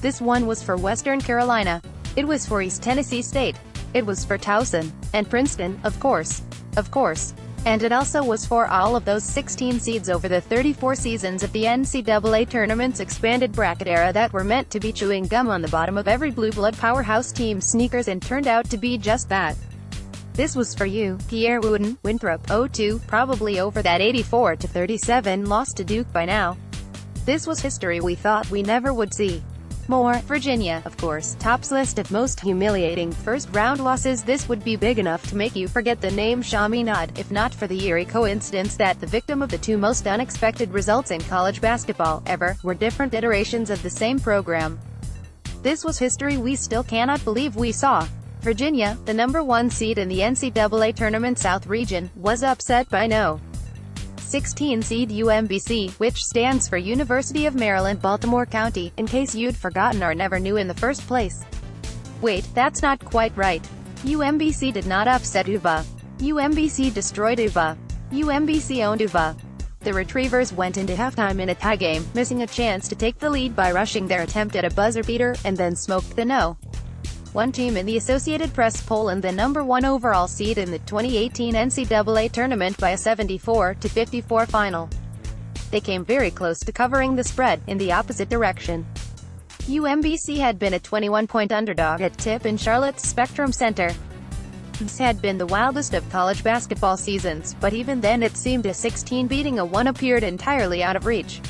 This one was for Western Carolina. It was for East Tennessee State. It was for Towson. And Princeton, of course. Of course. And it also was for all of those 16 seeds over the 34 seasons of the NCAA tournament's expanded bracket era that were meant to be chewing gum on the bottom of every blue blood powerhouse team's sneakers and turned out to be just that. This was for you, Pierre Wooden, Winthrop, 0-2, probably over that 84-37 loss to Duke by now. This was history we thought we never would see. More, Virginia, of course, tops list of most humiliating first-round losses. This would be big enough to make you forget the name Chaminade, if not for the eerie coincidence that the victim of the two most unexpected results in college basketball ever were different iterations of the same program. This was history we still cannot believe we saw. Virginia, the number 1 seed in the NCAA Tournament South region, was upset by no. 16 seed UMBC, which stands for University of Maryland Baltimore County, in case you'd forgotten or never knew in the first place. Wait, that's not quite right. UMBC did not upset UVA. UMBC destroyed UVA. UMBC owned UVA. The Retrievers went into halftime in a tie game, missing a chance to take the lead by rushing their attempt at a buzzer beater, and then smoked the No. 1 team in the Associated Press poll and the number 1 overall seed in the 2018 NCAA tournament by a 74-54 final. They came very close to covering the spread, in the opposite direction. UMBC had been a 21-point underdog at tip in Charlotte's Spectrum Center. This had been the wildest of college basketball seasons, but even then it seemed a 16 beating a 1 appeared entirely out of reach.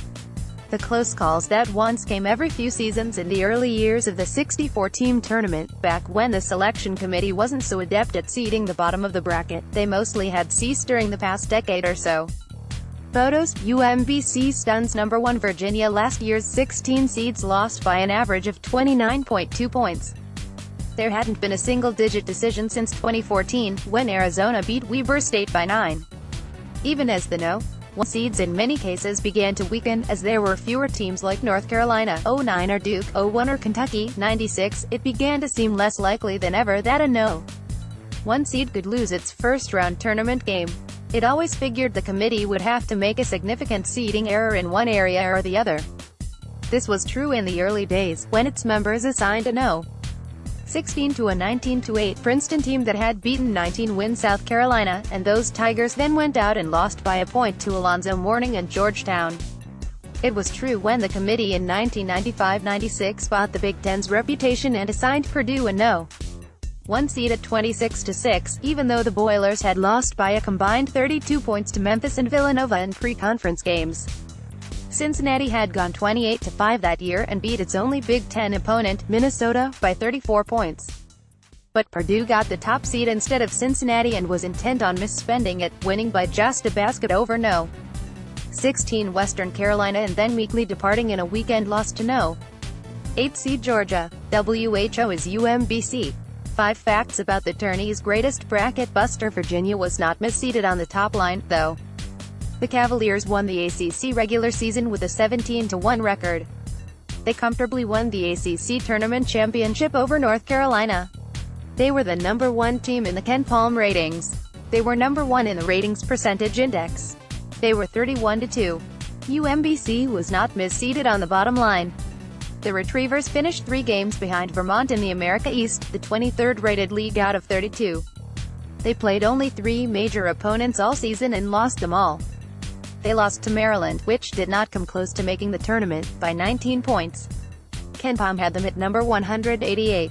The close calls that once came every few seasons in the early years of the 64-team tournament, back when the selection committee wasn't so adept at seeding the bottom of the bracket, they mostly had ceased during the past decade or so. Photos, UMBC stuns number 1 Virginia. Last year's 16 seeds lost by an average of 29.2 points. There hadn't been a single-digit decision since 2014, when Arizona beat Weber State by 9. Even as the No. 1 seeds in many cases began to weaken, as there were fewer teams like North Carolina, 09 or Duke, 01 or Kentucky, 96, it began to seem less likely than ever that a No. 1 seed could lose its first-round tournament game. It always figured the committee would have to make a significant seeding error in one area or the other. This was true in the early days, when its members assigned a No. 16 to a 19-8 Princeton team that had beaten 19-win South Carolina, and those Tigers then went out and lost by a point to Alonzo Mourning and Georgetown. It was true when the committee in 1995-96 bought the Big Ten's reputation and assigned Purdue a No. 1 seed at 26-6, even though the Boilers had lost by a combined 32 points to Memphis and Villanova in pre-conference games. Cincinnati had gone 28-5 that year and beat its only Big Ten opponent, Minnesota, by 34 points. But Purdue got the top seed instead of Cincinnati and was intent on misspending it, winning by just a basket over No. 16 Western Carolina and then meekly departing in a weekend loss to No. 8 seed Georgia. WHO is UMBC. 5 facts about the tourney's greatest bracket buster. Virginia was not misseeded on the top line, though. The Cavaliers won the ACC regular season with a 17-1 record. They comfortably won the ACC tournament championship over North Carolina. They were the number 1 team in the KenPom ratings. They were number 1 in the ratings percentage index. They were 31-2. UMBC was not misseeded on the bottom line. The Retrievers finished 3 games behind Vermont in the America East, the 23rd rated league out of 32. They played only 3 major opponents all season and lost them all. They lost to Maryland, which did not come close to making the tournament, by 19 points. KenPom had them at number 188.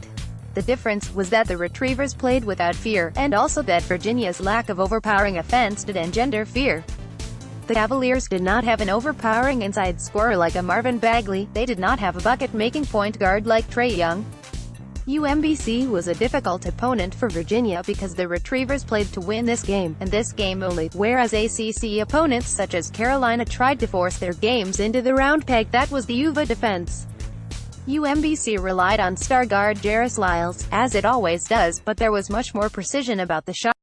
The difference was that the Retrievers played without fear, and also that Virginia's lack of overpowering offense did engender fear. The Cavaliers did not have an overpowering inside scorer like a Marvin Bagley. They did not have a bucket-making point guard like Trae Young. UMBC was a difficult opponent for Virginia because the Retrievers played to win this game, and this game only, whereas ACC opponents such as Carolina tried to force their games into the round peg that was the UVA defense. UMBC relied on star guard Jairus Lyles, as it always does, but there was much more precision about the shot.